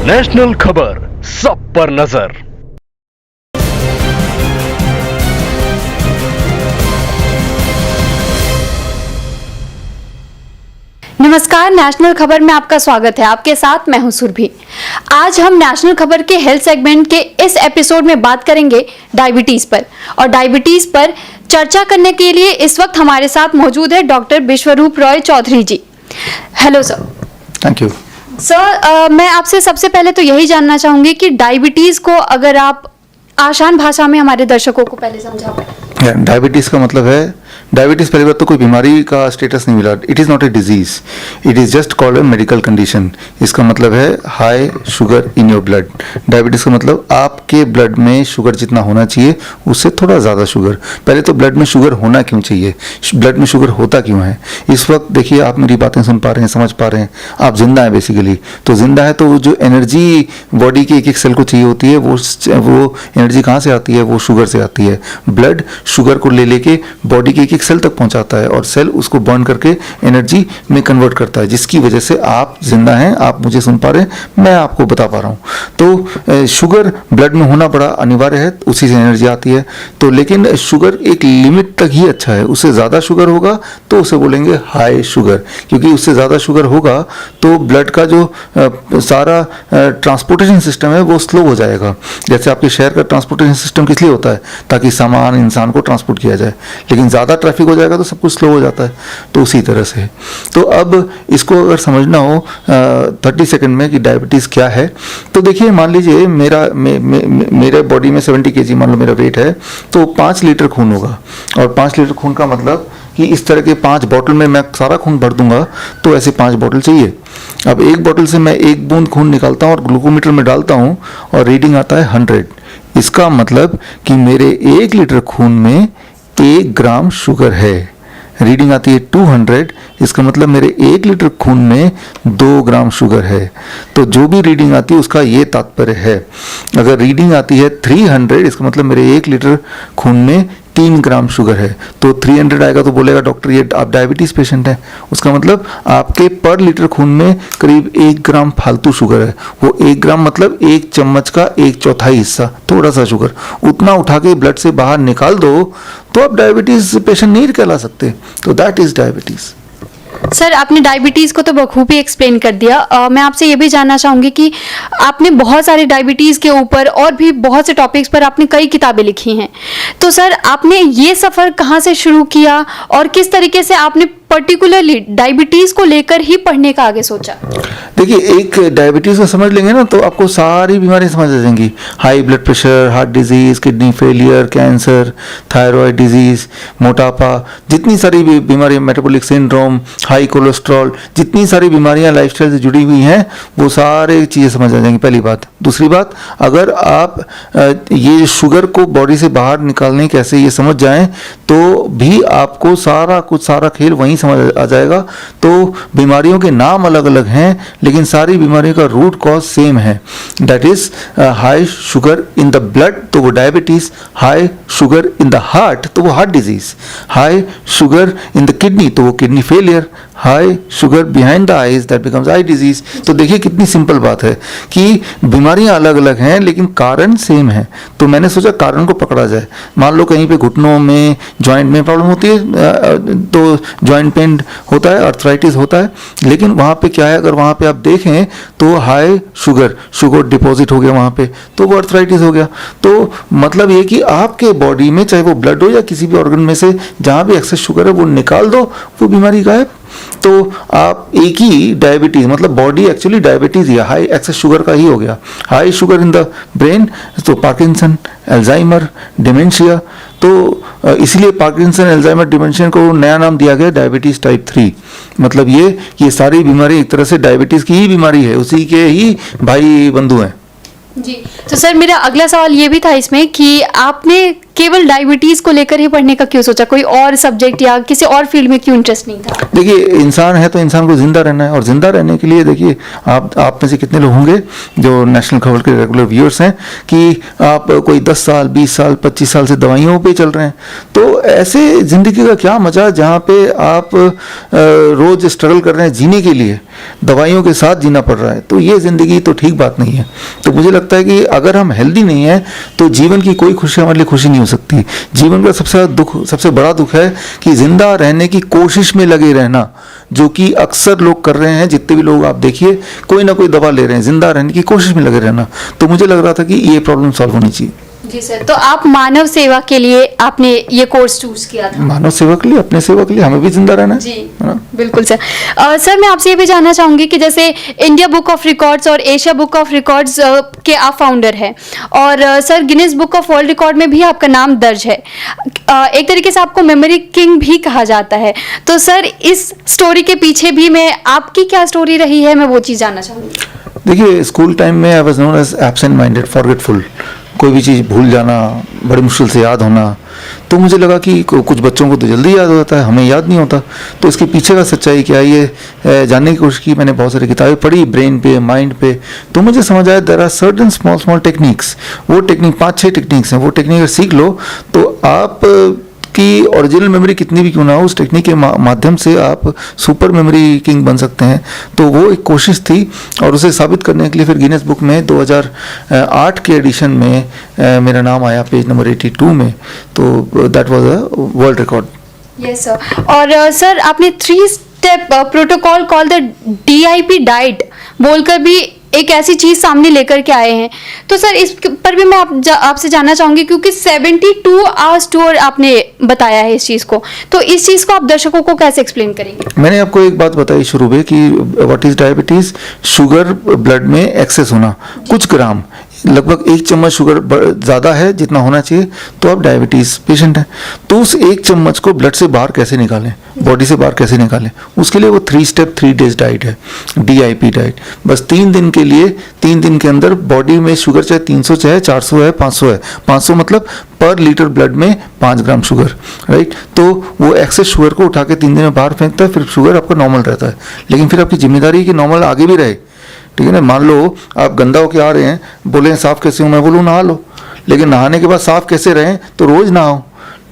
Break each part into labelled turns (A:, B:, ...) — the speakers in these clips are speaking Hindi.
A: नेशनल खबर, सब पर नजर।
B: नमस्कार, नेशनल खबर में आपका स्वागत है। आपके साथ मैं हूं सुरभि। आज हम नेशनल खबर के हेल्थ सेगमेंट के इस एपिसोड में बात करेंगे डायबिटीज पर, और डायबिटीज पर चर्चा करने के लिए इस वक्त हमारे साथ मौजूद है doctor Biswaroop Roy Chowdhury ji. Hello sir.
C: Thank you
B: sir, मैं आपसे सबसे पहले तो यही जानना चाहूंगी कि डायबिटीज को अगर आप आसान भाषा में हमारे दर्शकों को पहले समझा पाए।
C: डायबिटीज़ का मतलब है, डायबिटीज़ पहली बात तो कोई बीमारी का स्टेटस नहीं मिला। It is not a disease, it is just called a medical condition. इसका मतलब है high sugar in your blood. Diabetes का मतलब आपके ब्लड में शुगर जितना होना चाहिए उससे थोड़ा ज़्यादा शुगर। पहले तो ब्लड में शुगर होना क्यों चाहिए, ब्लड में शुगर होता क्यों है। इस वक्त देखिए, आप मेरी बातें सुन पा रहे हैं, समझ पा रहे हैं, आप जिंदा हैं बेसिकली। तो जिंदा है तो जो एनर्जी बॉडी के एक एक सेल को चाहिए होती है, वो एनर्जी कहाँ से आती है, वो शुगर से आती है। ब्लड शुगर को ले लेके बॉडी के एक सेल तक पहुंचाता है और सेल उसको बर्न करके एनर्जी में कन्वर्ट करता है, जिसकी वजह से आप जिंदा हैं, आप मुझे सुन पा रहे हैं, मैं आपको बता पा रहा हूं। तो शुगर ब्लड में होना बड़ा अनिवार्य है, उसी से एनर्जी आती है। तो लेकिन शुगर एक लिमिट तक ही अच्छा है। उससे ज़्यादा शुगर होगा तो उसे बोलेंगे हाई शुगर, क्योंकि उससे ज़्यादा शुगर होगा तो ब्लड का जो सारा ट्रांसपोर्टेशन सिस्टम है वो स्लो हो जाएगा। जैसे आपके शहर का ट्रांसपोर्टेशन सिस्टम किस लिए होता है, ताकि सामान इंसान को ट्रांसपोर्ट किया जाए, लेकिन ज़्यादा ट्रैफिक हो जाएगा तो सब कुछ स्लो हो जाता है। तो उसी तरह से तो अब इसको अगर समझना हो 30 सेकंड में कि डायबिटीज़ क्या है, तो देखिए, मान लीजिए मेरे बॉडी में 70 kg मान लो मेरा वेट है, तो 5 लीटर खून होगा। और 5 लीटर खून का मतलब कि इस तरह के 5 बॉटल में मैं सारा खून भर दूंगा, तो ऐसे 5 बॉटल चाहिए। अब एक बॉटल से मैं 1 बूंद खून निकालता हूँ और ग्लूकोमीटर में डालता हूँ और रीडिंग आता है 100। इसका मतलब कि मेरे 1 लीटर खून में 1 ग्राम शुगर है। रीडिंग आती है 200, इसका मतलब मेरे 1 लीटर खून में 2 ग्राम शुगर है। तो जो भी रीडिंग आती है उसका ये तात्पर्य है। अगर रीडिंग आती है 300, इसका मतलब मेरे 1 लीटर खून में 3 ग्राम शुगर है। तो 300 आएगा तो बोलेगा डॉक्टर ये आप डायबिटीज पेशेंट हैं। उसका मतलब आपके पर लीटर खून में करीब 1 ग्राम फालतू शुगर है। वो 1 ग्राम मतलब 1 चम्मच का 1/4 हिस्सा, थोड़ा सा शुगर, उतना उठा के ब्लड से बाहर निकाल दो तो आप डायबिटीज पेशेंट नहीं कहला सकते। तो दैट इज डायबिटीज।
B: सर, आपने डायबिटीज को तो बखूबी एक्सप्लेन कर दिया। मैं आपसे ये भी जानना चाहूंगी कि आपने बहुत सारे डायबिटीज के ऊपर और भी बहुत से टॉपिक्स पर आपने कई किताबें लिखी हैं। तो सर, आपने ये सफर कहाँ से शुरू किया और किस तरीके से आपने पर्टिकुलरली डायबिटीज को लेकर ही पढ़ने का आगे सोचा?
C: देखिए, एक डायबिटीज को समझ लेंगे ना तो आपको सारी बीमारियां समझ आ जाएंगी। High blood pressure, heart disease, kidney failure, cancer, thyroid disease, मोटापा, जितनी सारी बीमारियां, मेटाबॉलिक सिंड्रोम, हाई कोलेस्ट्रॉल, जितनी सारी बीमारियां लाइफस्टाइल से जुड़ी हुई हैं वो सारी चीज़ें समझ आ जाएंगी, पहली बात। दूसरी बात, अगर आप ये शुगर को बॉडी से बाहर निकालने कैसे ये समझ जाएं तो भी आपको सारा कुछ, सारा खेल वहीं समझ आ जाएगा। तो बीमारियों के नाम अलग अलग हैं लेकिन सारी बीमारियों का रूट कॉज सेम है। That is high sugar in the blood तो वो diabetes, high sugar in the heart तो वो heart disease, high sugar in the kidney तो वो kidney failure, high sugar behind the eyes that becomes eye disease. तो देखिए कितनी सिंपल बात है कि बीमारियां अलग अलग हैं लेकिन कारण सेम है। तो मैंने सोचा कारण को पकड़ा जाए। मान लो कहीं पे घुटनों में, जॉइंट में प्रॉब्लम होती है तो जॉइंट पेन होता है, अर्थराइटिस होता है, लेकिन वहाँ पे क्या है, अगर वहाँ पे आप देखें तो हाई शुगर डिपॉजिट हो गया वहाँ पे, तो वो अर्थराइटिस हो गया। तो मतलब ये कि आपके बॉडी में चाहे वो ब्लड हो या किसी भी ऑर्गन में से जहाँ भी एक्सेस शुगर है वो निकाल दो, वो बीमारी गायब। तो आप एक ही डायबिटीज, मतलब बॉडी एक्चुअली डायबिटीज या हाई एक्सेस शुगर का ही हो गया। High sugar in the brain तो पार्किंसन, अल्जाइमर, डिमेंशिया। तो इसलिए पार्किंसन, अल्जाइमर, डिमेंशिया को नया नाम दिया गया डायबिटीज टाइप 3। मतलब ये सारी बीमारी एक तरह से डायबिटीज की ही बीमारी है, उसी के ही भाई बंधु हैं।
B: जी, तो सर मेरा अगला सवाल ये भी था इसमें कि आपने केवल डायबिटीज को लेकर ही पढ़ने का क्यों सोचा? कोई और सब्जेक्ट या किसी और फील्ड में क्यों इंटरेस्ट नहीं था?
C: देखिए, इंसान है तो इंसान को जिंदा रहना है, और जिंदा रहने के लिए देखिए आप में से कितने लोग होंगे जो नेशनल खबर के रेगुलर व्यूअर्स हैं कि आप कोई 10 साल 20 साल 25 साल से दवाइयों पे चल रहे हैं। तो ऐसे ज़िंदगी का क्या मजा जहाँ पे आप रोज़ स्ट्रगल कर रहे हैं जीने के लिए, दवाइयों के साथ जीना पड़ रहा है। तो ये ज़िंदगी तो ठीक बात नहीं है। तो मुझे लगता है कि अगर हम हेल्दी नहीं हैं तो जीवन की कोई खुशी हमारे लिए खुशी नहीं हो सकती। जीवन का सबसे बड़ा दुख है कि जिंदा रहने की कोशिश में लगे रहना, जो कि अक्सर लोग कर रहे हैं। जितने भी लोग आप देखिए कोई ना कोई दवा ले रहे हैं, जिंदा रहने की कोशिश में लगे रहना। तो मुझे लग रहा था कि ये प्रॉब्लम सॉल्व होनी चाहिए।
B: जी सर, तो आप मानव सेवा के लिए आपने ये कोर्स चूज किया था?
C: मानव सेवा के लिए, अपने सेवा के लिए, हमें भी जिंदा रहना है।
B: जी
C: है ना?
B: बिल्कुल सर। सर मैं आपसे ये भी जानना चाहूंगी कि जैसे इंडिया बुक ऑफ रिकॉर्ड्स और एशिया बुक ऑफ रिकॉर्ड्स के आप फाउंडर हैं, और sir Guinness book of world record में भी आपका नाम दर्ज है। एक तरीके से आपको मेमोरी किंग भी कहा जाता है। तो सर इस स्टोरी के पीछे भी आपकी क्या स्टोरी रही है, मैं वो चीज़ जानना चाहूँगी।
C: देखिए, स्कूल टाइम में I was known as absent minded, forgetful. कोई भी चीज़ भूल जाना, बड़ी मुश्किल से याद होना। तो मुझे लगा कि कुछ बच्चों को तो जल्दी याद हो जाता है, हमें याद नहीं होता। तो इसके पीछे का सच्चाई क्या है, ये जानने की कोशिश की। मैंने बहुत सारी किताबें पढ़ी ब्रेन पे, माइंड पे। तो मुझे समझ आया there are certain small techniques. वो टेक्निक 5-6 टेक्निक्स हैं। वो टेक्निक अगर सीख लो तो आप की ओरिजिनल मेमोरी कितनी भी क्यों ना हो, उस टेक्निक के माध्यम से आप सुपर मेमोरी किंग बन सकते हैं। तो वो एक कोशिश थी, और उसे साबित करने के लिए फिर गिनेस बुक में 2008 के एडिशन में मेरा नाम आया पेज नंबर 82 में। तो that was a world record.
B: Yes sir. और सर आपने 3 step protocol call the DIP diet बोलकर भी एक ऐसी चीज सामने लेकर के आए हैं। तो सर इस पर भी मैं आपसे जानना चाहूंगी, क्योंकि 72 आवर्स टूर आपने बताया है इस चीज को। तो इस चीज को आप दर्शकों को कैसे एक्सप्लेन करेंगे?
C: मैंने आपको एक बात बताई शुरू में कि what is diabetes, sugar blood में एक्सेस होना, कुछ ग्राम, लगभग 1 चम्मच शुगर ज़्यादा है जितना होना चाहिए, तो आप डायबिटीज़ पेशेंट हैं। तो उस 1 चम्मच को ब्लड से बाहर कैसे निकालें, बॉडी से बाहर कैसे निकालें, उसके लिए वो 3 स्टेप 3 डेज डाइट है, DIP डाइट। बस 3 दिन के लिए, 3 दिन के अंदर बॉडी में शुगर चाहे 300 चाहे 400 है 500 है, 500 मतलब पर लीटर ब्लड में 5 ग्राम शुगर, राइट। तो वो एक्सेस शुगर को उठा के 3 दिन में बाहर फेंकता है, फिर शुगर आपका नॉर्मल रहता है। लेकिन फिर आपकी जिम्मेदारी है कि नॉर्मल आगे भी रहे, ठीक है ना। मान लो आप गंदा होके आ रहे हैं, बोले साफ कैसे हूँ, मैं बोलूँ नहा लो, लेकिन नहाने के बाद साफ कैसे रहें, तो रोज नहाओ।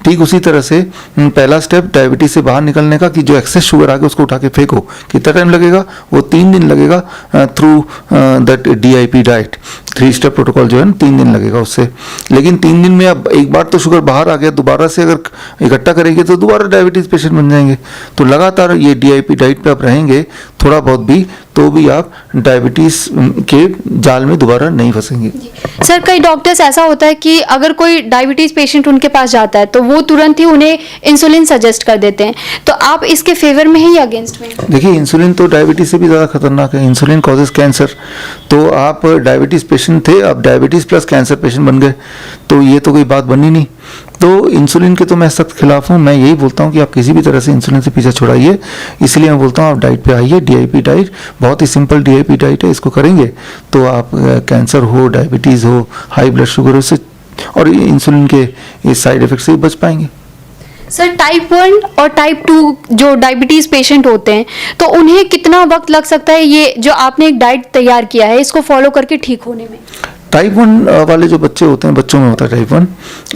C: ठीक उसी तरह से पहला स्टेप डायबिटीज से बाहर निकलने का कि जो एक्सेस शुगर आ गया उसको उठा के फेंको। कितना टाइम लगेगा? वो 3 दिन लगेगा through that DIP diet. 3 step protocol जो है ना 3 दिन लगेगा उससे। लेकिन 3 दिन में अब एक बार तो शुगर बाहर आ गया, दोबारा से अगर इकट्ठा करेंगे तो दोबारा डायबिटीज पेशेंट बन जाएंगे। तो लगातार ये DIP डाइट पे आप रहेंगे थोड़ा बहुत भी, तो भी आप डायबिटीज के जाल में दोबारा नहीं फंसेंगे।
B: सर कई डॉक्टर्स ऐसा होता है कि अगर कोई डायबिटीज पेशेंट उनके पास जाता है तो वो तुरंत ही उन्हें इंसुलिन सजेस्ट कर देते हैं। तो आप इसके फेवर में हैं या अगेंस्ट में?
C: देखिए, इंसुलिन तो डायबिटीज से भी ज़्यादा खतरनाक है। Insulin causes cancer. तो आप डायबिटीज पेशेंट थे, आप डायबिटीज प्लस कैंसर पेशेंट बन गए, तो ये तो कोई बात बनी नहीं। तो इंसुलिन के तो मैं सख्त खिलाफ हूँ। मैं यही बोलता हूँ कि आप किसी भी तरह से इंसुलिन से पीछा छुड़ाइए। इसलिए मैं बोलता हूँ आप डाइट पे आइए। DIP डाइट बहुत ही सिंपल DIP डाइट है। इसको करेंगे तो आप कैंसर हो, डायबिटीज़ हो, हाई ब्लड शुगर हो से और इंसुलिन के इस साइड इफेक्ट से बच पाएंगे।
B: सर टाइप 1 और टाइप 2 जो डायबिटीज पेशेंट होते हैं तो उन्हें कितना वक्त लग सकता है ये जो आपने एक डाइट तैयार किया है इसको फॉलो करके ठीक होने में?
C: टाइप 1 वाले जो बच्चे होते हैं, बच्चों में होता है टाइप 1,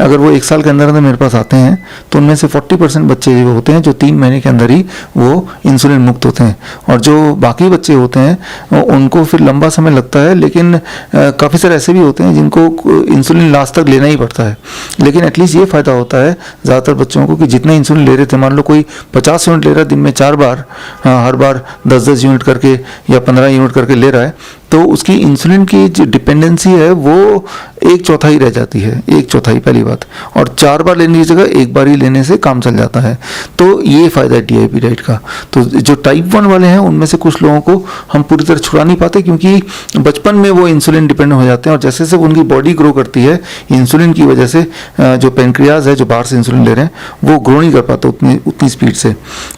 C: अगर वो 1 साल के अंदर अंदर मेरे पास आते हैं तो उनमें से 40% बच्चे वो होते हैं जो 3 महीने के अंदर ही वो इंसुलिन मुक्त होते हैं। और जो बाकी बच्चे होते हैं उनको फिर लंबा समय लगता है। लेकिन काफ़ी सारे ऐसे भी होते हैं जिनको इंसुलिन लास्ट तक लेना ही पड़ता है। लेकिन एटलीस्ट ये फ़ायदा होता है ज़्यादातर बच्चों को कि जितना इंसुलिन ले रहे थे, मान लो कोई 50 यूनिट ले रहा है दिन में 4 बार, हर बार 10-10 यूनिट करके या 15 यूनिट करके ले रहा है, तो उसकी इंसुलिन की जो डिपेंडेंसी है वो 1/4 रह जाती है। 1/4 पहली बात। और 4 बार लेने की जगह 1 बार ही लेने से काम चल जाता है। तो ये फ़ायदा है DIP डाइट का। तो जो टाइप 1 वाले हैं उनमें से कुछ लोगों को हम पूरी तरह छुड़ा नहीं पाते, क्योंकि बचपन में वो इंसुलिन डिपेंडेंट हो जाते हैं और जैसे जैसे उनकी बॉडी ग्रो करती है इंसुलिन की वजह से जो पेनक्रियाज है जो बाहर से इंसुलिन ले रहे हैं वो ग्रो नहीं कर पाता उतनी स्पीड से।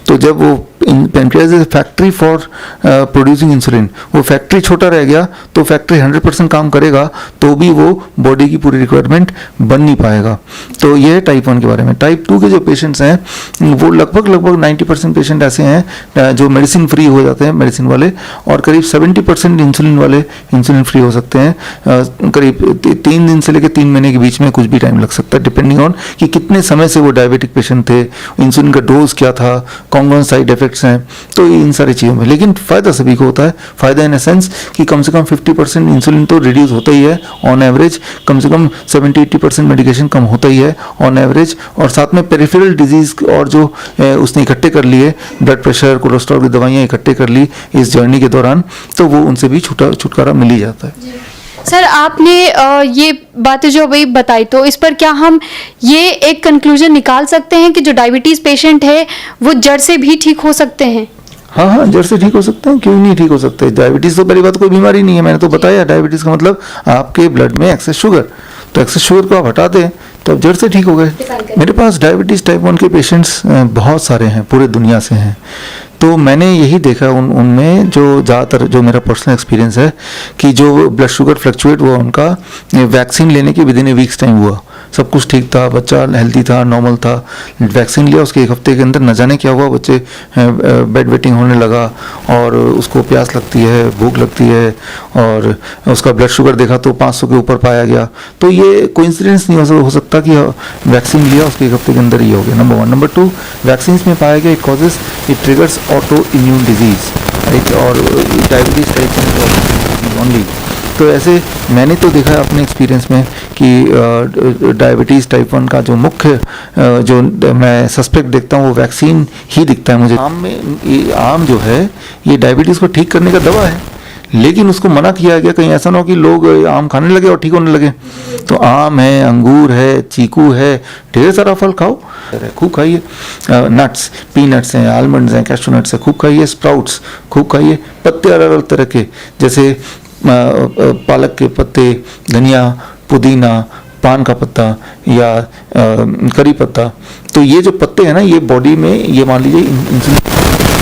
C: तो जब वो pancreas is factory for producing insulin, वो फैक्ट्री छोटा रह गया तो फैक्ट्री 100% काम करेगा तो भी वो बॉडी की पूरी रिक्वायरमेंट बन नहीं पाएगा। तो ये है टाइप 1 के बारे में। टाइप 2 के जो पेशेंट्स हैं वो लगभग 90% पेशेंट ऐसे हैं जो मेडिसिन फ्री हो जाते हैं, मेडिसिन वाले, और करीब 70% इंसुलिन वाले इंसुलिन फ्री हो सकते हैं। करीब 3 दिन से लेकर 3 महीने के बीच में कुछ भी टाइम लग सकता है, डिपेंडिंग ऑन कि कितने समय से वो डायबिटिक पेशेंट थे, इंसुलिन का डोज क्या था, कौन साइड इफेक्ट्स हैं, तो इन सारी चीज़ों में। लेकिन फ़ायदा सभी को होता है। फ़ायदा इन सेंस कि कम से कम 50% इंसुलिन तो रिड्यूस होता ही है ऑन एवरेज, कम से कम 70-80% मेडिकेशन कम होता ही है ऑन एवरेज, और साथ में पेरिफेरल डिजीज़ और जो उसने इकट्ठे कर लिए, ब्लड प्रेशर, कोलेस्ट्रॉल की दवाइयाँ इकट्ठे कर ली इस जर्नी के दौरान, तो वो उनसे भी छुटकारा मिल ही जाता है।
B: सर आपने ये बातें जो अभी बताई, तो इस पर क्या हम ये एक कंक्लूजन निकाल सकते हैं कि जो डायबिटीज़ पेशेंट है वो जड़ से भी ठीक हो सकते हैं?
C: हाँ, जड़ से ठीक हो सकते हैं, क्यों नहीं ठीक हो सकते। डायबिटीज़ तो पहली बात कोई बीमारी नहीं है, मैंने तो बताया। डायबिटीज़ का मतलब आपके ब्लड में एक्सेस शुगर, तो एक्सेस शुगर को आप हटा दें तो अब जड़ से ठीक हो गए। मेरे पास डायबिटीज़ टाइप 1 के पेशेंट्स बहुत सारे हैं, पूरे दुनिया से हैं। तो मैंने यही देखा उनमें जो ज़्यादातर जो मेरा पर्सनल एक्सपीरियंस है कि जो ब्लड शुगर फ्लक्चुएट हुआ उनका वैक्सीन लेने के विदिन ए वीक्स टाइम हुआ। सब कुछ ठीक था, बच्चा हेल्दी था, नॉर्मल था, वैक्सीन लिया, उसके 1 हफ्ते के अंदर न जाने क्या हुआ, बच्चे बेड वेटिंग होने लगा और उसको प्यास लगती है, भूख लगती है, और उसका ब्लड शुगर देखा तो 500 के ऊपर पाया गया। तो ये कोइंसिडेंस नहीं हो सकता कि वैक्सीन लिया उसके 1 हफ्ते के अंदर ही हो गया, नंबर 1। नंबर 2, वैक्सीन में पाया गया it triggers auto immune disease, right, और डायबिटीज टाइप ओनली। तो ऐसे मैंने तो देखा है अपने एक्सपीरियंस में कि डायबिटीज़ टाइप 1 का जो मुख्य जो मैं सस्पेक्ट देखता हूँ वो वैक्सीन ही दिखता है मुझे। आम जो है ये डायबिटीज़ को ठीक करने का दवा है, लेकिन उसको मना किया गया कहीं ऐसा ना हो कि लोग आम खाने लगे और ठीक होने लगे। तो आम है, अंगूर है, चीकू है, ढेर सारा फल खाओ, खूब खाइए। नट्स, पीनट्स हैं, आलमंड्स हैं, कैशू नट्स हैं, खूब खाइए। स्प्राउट्स खूब खाइए। पत्ते अलग अलग तरह के, जैसे पालक के पत्ते, धनिया, पुदीना, पान का पत्ता या करी पत्ता। तो ये जो पत्ते हैं ना, ये बॉडी में, ये मान लीजिए इंसुलिन,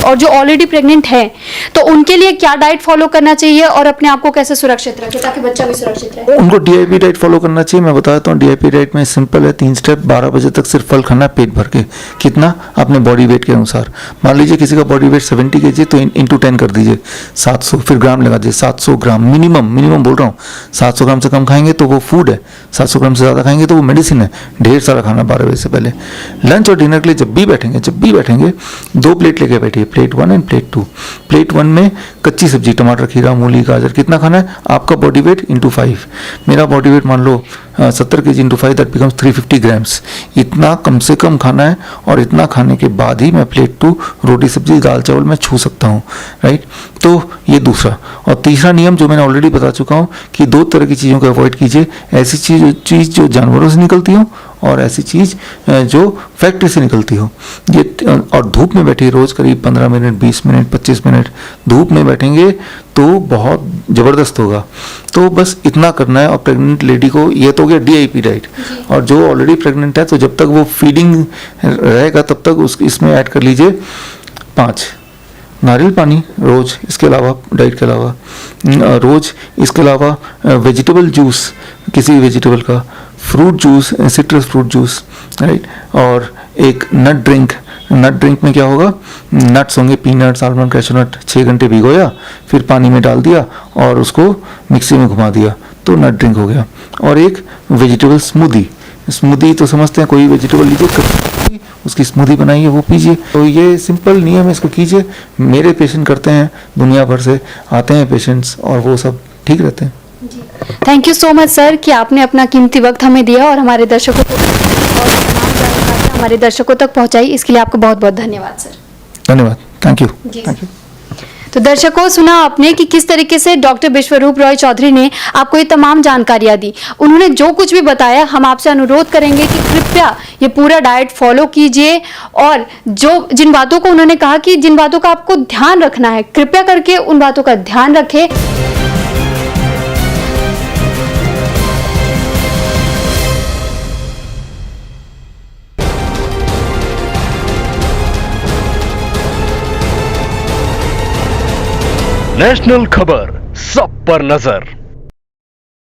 B: और जो ऑलरेडी प्रेग्नेंट है तो उनके लिए क्या डाइट फॉलो करना चाहिए और अपने आप को कैसे सुरक्षित रखें ताकि बच्चा भी सुरक्षित रहे?
C: उनको डीआईपी डाइट फॉलो करना चाहिए। मैं बताता हूँ डीआईपी डाइट में सिंपल है, 3 स्टेप। 12 बजे तक सिर्फ फल खाना पेट भर के। कितना? अपने बॉडी वेट के अनुसार। मान लीजिए किसी का बॉडी वेट 70 kg तो इंटू 10 कर दीजिए, 700, फिर ग्राम लगा दीजिए, 700 ग्राम मिनिमम बोल रहा हूँ। 700 ग्राम से कम खाएंगे तो वो फूड है, 700 ग्राम से ज़्यादा खाएंगे तो वो मेडिसिन है। ढेर सारा खाना 12 बजे से पहले। लंच और डिनर के लिए जब भी बैठेंगे 2 प्लेट लेके बैठिए, प्लेट 1 एंड प्लेट 2। प्लेट 1 में कच्ची सब्जी, टमाटर, खीरा, मूली, गाजर। कितना खाना है? आपका बॉडी वेट इंटू 5। मेरा बॉडी वेट मान लो 70 kg into 5, that becomes 350 grams. इतना कम से कम खाना है, और इतना खाने के बाद ही मैं प्लेट 2 रोटी सब्जी दाल चावल में छू सकता हूँ, राइट। तो ये दूसरा। और तीसरा नियम जो मैंने ऑलरेडी बता चुका हूँ कि 2 तरह की चीज़ों को अवॉइड कीजिए। ऐसी चीज़ जो जानवरों से निकलती हो, और ऐसी चीज़ जो फैक्ट्री से निकलती हो। ये और धूप में बैठिए रोज़ करीब 15 मिनट, 20 मिनट, 25 मिनट धूप में बैठेंगे तो बहुत ज़बरदस्त होगा। तो बस इतना करना है। और प्रेग्नेंट लेडी को ये तो हो गया डीआईपी डाइट। और जो ऑलरेडी प्रेग्नेंट है तो जब तक वो फीडिंग रहेगा तब तक इसमें ऐड कर लीजिए 5 नारियल पानी रोज़, इसके अलावा डाइट के अलावा रोज़, इसके अलावा वेजिटेबल जूस, किसी वेजिटेबल का, fruit juice, citrus fruit juice, right. और एक नट ड्रिंक में क्या होगा? नट्स होंगे, पीनट्स, आलमंड, कैशनट। 6 घंटे भिगोया, फिर पानी में डाल दिया और उसको मिक्सी में घुमा दिया, तो नट ड्रिंक हो गया। और एक वेजिटेबल स्मूदी तो समझते हैं, कोई वेजिटेबल लीजिए, उसकी स्मूदी बनाइए, वो पीजिए। तो ये सिंपल नियम है, इसको कीजिए। मेरे पेशेंट करते हैं, दुनिया भर से आते हैं पेशेंट्स, और वो सब ठीक रहते हैं।
B: Thank you so much sir कि आपने अपना कीमती वक्त हमें दिया और हमारे दर्शकों को और तमाम जानकारी हमारे दर्शकों तक पहुंचाई। इसके लिए आपको बहुत बहुत धन्यवाद सर।
C: धन्यवाद, थैंक यू।
B: तो दर्शकों, सुना आपने कि किस तरीके से डॉक्टर विश्वरूप रॉय चौधरी ने आपको ये तमाम जानकारियां दी। उन्होंने जो कुछ भी बताया, हम आपसे अनुरोध करेंगे कि कृपया ये पूरा डाइट फॉलो कीजिए, और जो जिन बातों को उन्होंने कहा कि जिन बातों का आपको ध्यान रखना है, कृपया करके उन बातों का ध्यान रखें।
A: नेशनल खबर, सब पर नजर।